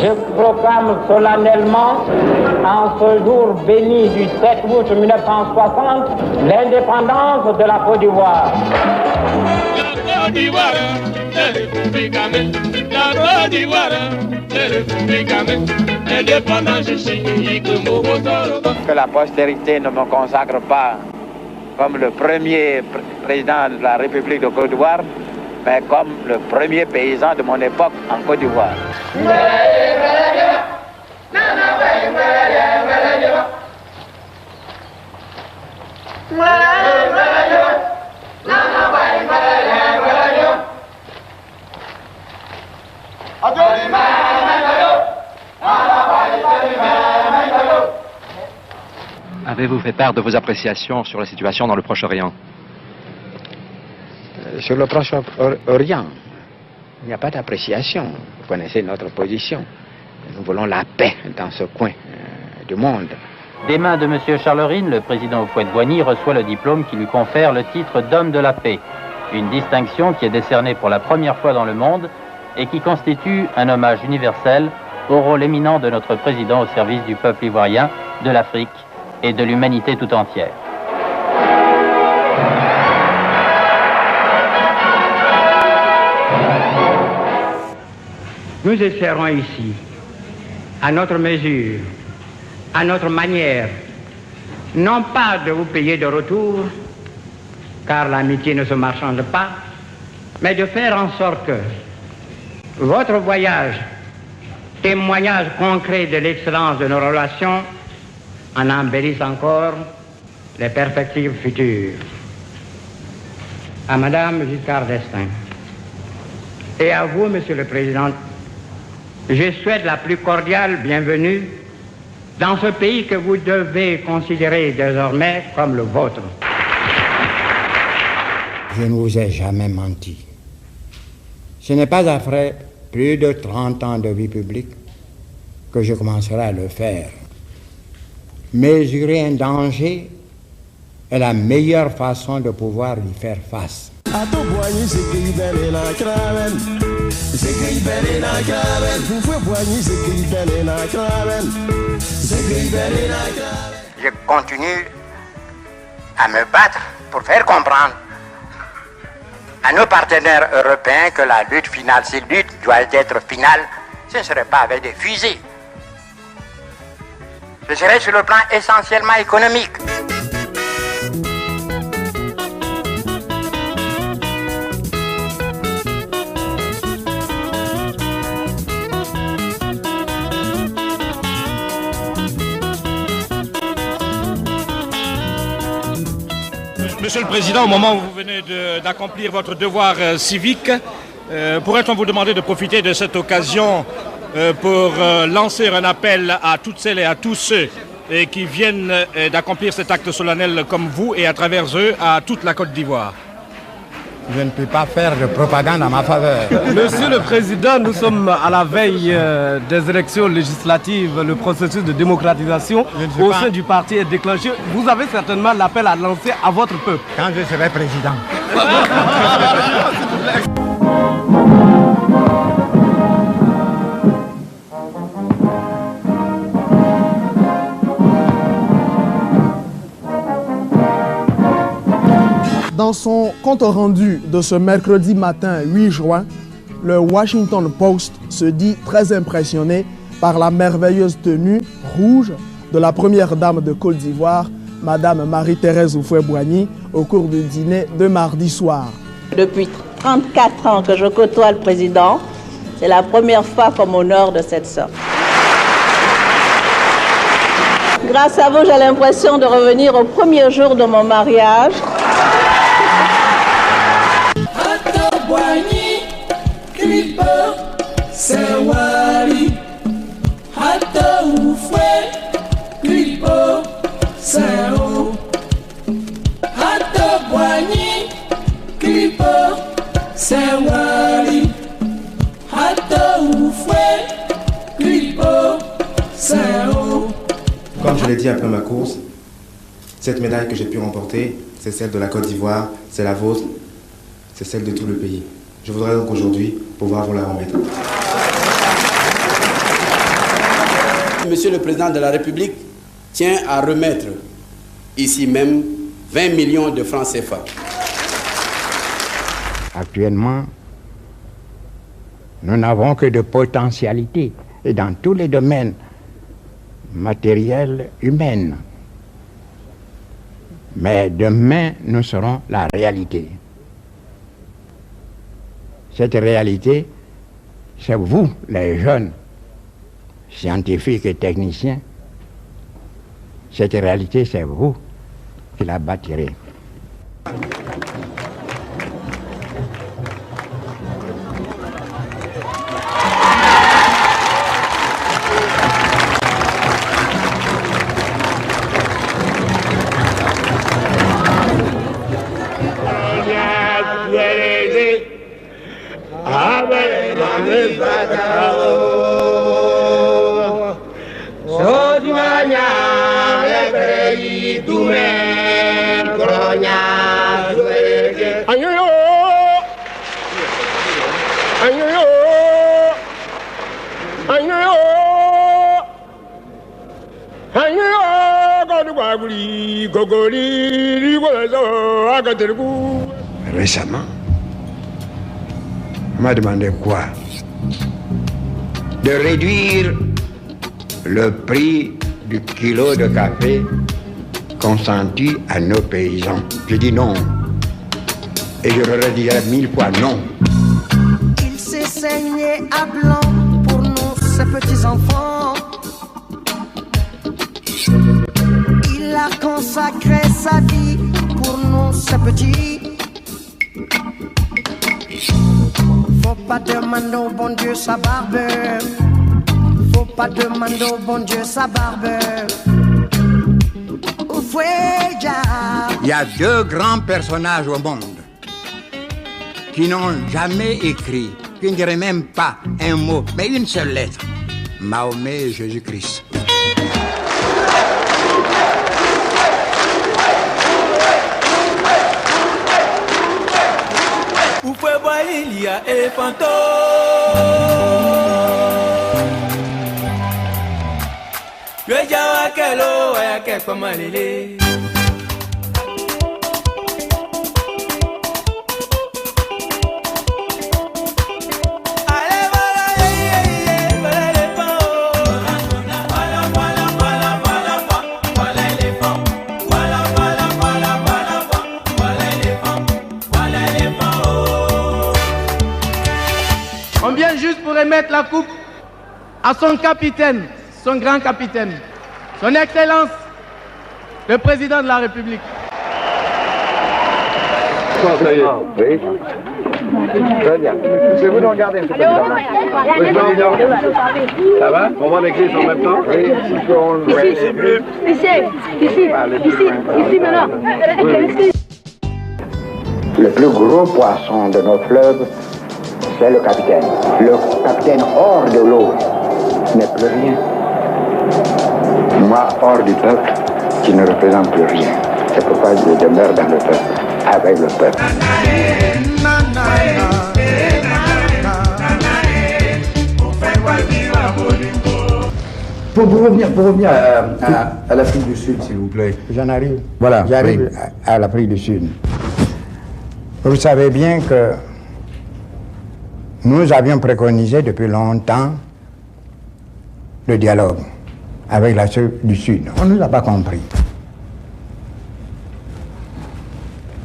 Je proclame solennellement, en ce jour béni du 7 août 1960, l'indépendance de la Côte d'Ivoire. La Côte d'Ivoire, la République, la Côte d'Ivoire, la République, indépendance ici, que la postérité ne me consacre pas comme le premier président de la République de Côte d'Ivoire, mais comme le premier paysan de mon époque en Côte d'Ivoire. Avez-vous fait part de vos appréciations sur la situation dans le Proche-Orient? Sur le Proche-Orient, il n'y a pas d'appréciation. Vous connaissez notre position. Nous voulons la paix dans ce coin du monde. Des mains de M. Charlerine, le président Houphouët-Boigny reçoit le diplôme qui lui confère le titre d'homme de la paix. Une distinction qui est décernée pour la première fois dans le monde et qui constitue un hommage universel au rôle éminent de notre président au service du peuple ivoirien, de l'Afrique et de l'humanité tout entière. Nous essaierons ici, à notre mesure, à notre manière, non pas de vous payer de retour, car l'amitié ne se marchande pas, mais de faire en sorte que votre voyage, témoignage concret de l'excellence de nos relations, en embellisse encore les perspectives futures. À Madame Giscard d'Estaing et à vous, Monsieur le Président, je souhaite la plus cordiale bienvenue dans ce pays que vous devez considérer désormais comme le vôtre. Je ne vous ai jamais menti. Ce n'est pas après plus de 30 ans de vie publique que je commencerai à le faire. Mesurer un danger est la meilleure façon de pouvoir y faire face. Je continue à me battre pour faire comprendre à nos partenaires européens que la lutte finale, si lutte doit être finale, ce ne serait pas avec des fusils. Ce serait sur le plan essentiellement économique. Monsieur le Président, au moment où vous venez d'accomplir votre devoir civique, pourrait-on vous demander de profiter de cette occasion pour lancer un appel à toutes celles et à tous ceux qui viennent d'accomplir cet acte solennel comme vous et à travers eux à toute la Côte d'Ivoire? Je ne peux pas faire de propagande en ma faveur. Monsieur le Président, nous sommes à la veille des élections législatives. Le processus de démocratisation au sein du parti est déclenché. Vous avez certainement l'appel à lancer à votre peuple. Quand je serai président. Dans son compte rendu de ce mercredi matin 8 juin, le Washington Post se dit très impressionné par la merveilleuse tenue rouge de la première dame de Côte d'Ivoire, Madame Marie-Thérèse Houphouët-Boigny, au cours du dîner de mardi soir. Depuis 34 ans que je côtoie le président, c'est la première fois qu'on m'honore de cette sorte. Grâce à vous, j'ai l'impression de revenir au premier jour de mon mariage. Comme je l'ai dit après ma course, cette médaille que j'ai pu remporter, c'est celle de la Côte d'Ivoire, c'est la vôtre, c'est celle de tout le pays. Je voudrais donc aujourd'hui pouvoir vous la remettre. Monsieur le Président de la République tient à remettre ici même 20 millions de francs CFA. Actuellement, nous n'avons que de potentialités et dans tous les domaines matériels, humains. Mais demain, nous serons la réalité. Cette réalité, c'est vous, les jeunes scientifiques et techniciens. Cette réalité, c'est vous qui la bâtirez. Récemment, on m'a demandé quoi? De réduire le prix du kilo de café consenti à nos paysans. J'ai dit non. Et je leur ai dit 1000 fois non. Il s'est saigné à blanc pour nous, ces petits-enfants. Il a consacré sa vie pour nous, ces petits. Faut pas demander au bon Dieu sa barbe. Faut pas demander au bon Dieu sa barbe. Il y a deux grands personnages au monde qui n'ont jamais écrit, qui ne diraient même pas un mot, mais une seule lettre. Mahomet et Jésus-Christ. Il y a éléphanto. Yo jawa kelo ya ke pamalele. On vient juste pour remettre la coupe à son capitaine, son grand capitaine, son Excellence, le Président de la République. Oui. Très bien. C'est vous de regarder, M. le Président. Ça va? On voit les clés en même temps? Oui. Ici, maintenant. Le plus gros poisson de nos fleuves, c'est le capitaine. Le capitaine hors de l'eau n'est plus rien. Moi, hors du peuple, qui ne représente plus rien. C'est pourquoi je demeure dans le peuple, avec le peuple. Pour revenir à l'Afrique du Sud, s'il vous plaît. J'en arrive. Voilà. J'arrive à l'Afrique du Sud. Vous savez bien que nous avions préconisé depuis longtemps le dialogue avec l'Afrique du Sud. On ne nous a pas compris.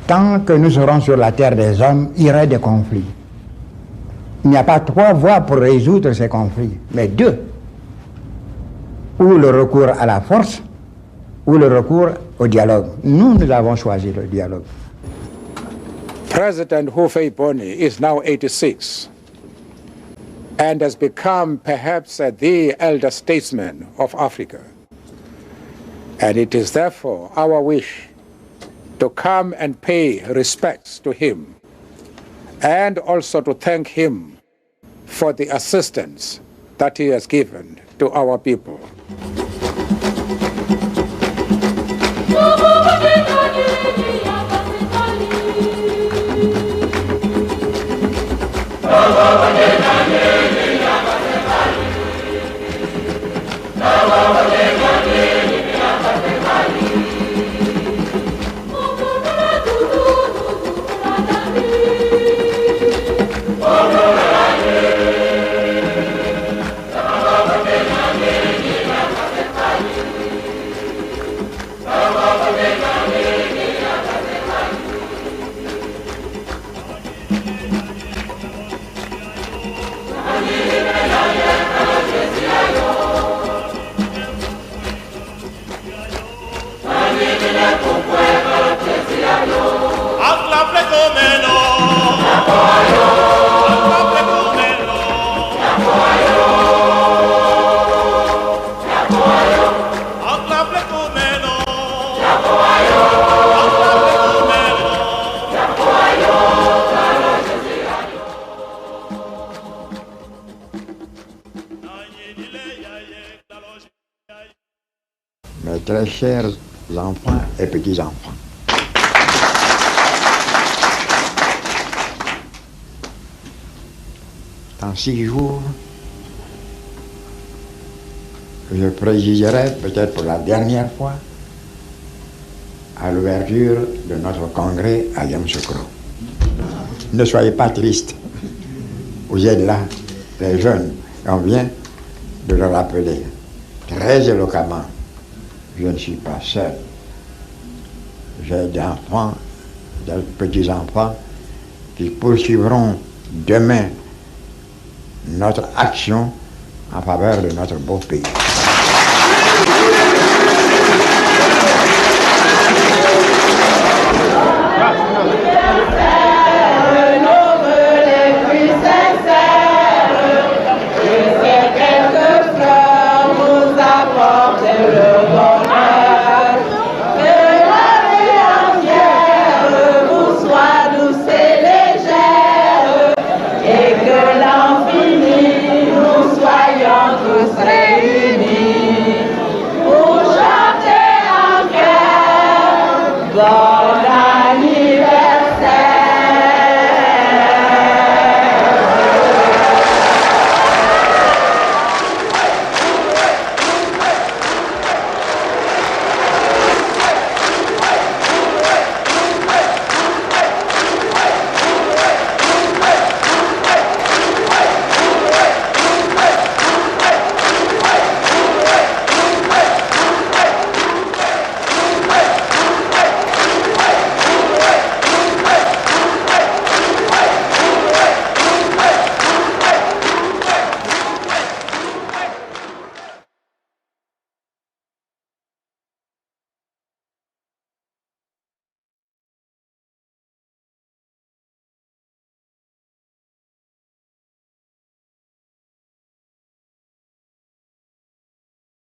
Tant que nous serons sur la terre des hommes, il y aura des conflits. Il n'y a pas trois voies pour résoudre ces conflits, mais deux. Ou le recours à la force, ou le recours au dialogue. Nous avons choisi le dialogue. President Hufeibony is now 86 and has become perhaps the elder statesman of Africa. And it is therefore our wish to come and pay respects to him and also to thank him for the assistance that he has given to our people. Mes très chers enfants et petits-enfants, dans 6 jours, je présiderai peut-être pour la dernière fois à l'ouverture de notre congrès à Yamoussoukro. Ne soyez pas tristes, vous êtes là, les jeunes, et on vient de le rappeler très éloquemment. Je ne suis pas seul. J'ai des enfants, des petits-enfants qui poursuivront demain notre action en faveur de notre beau pays. God.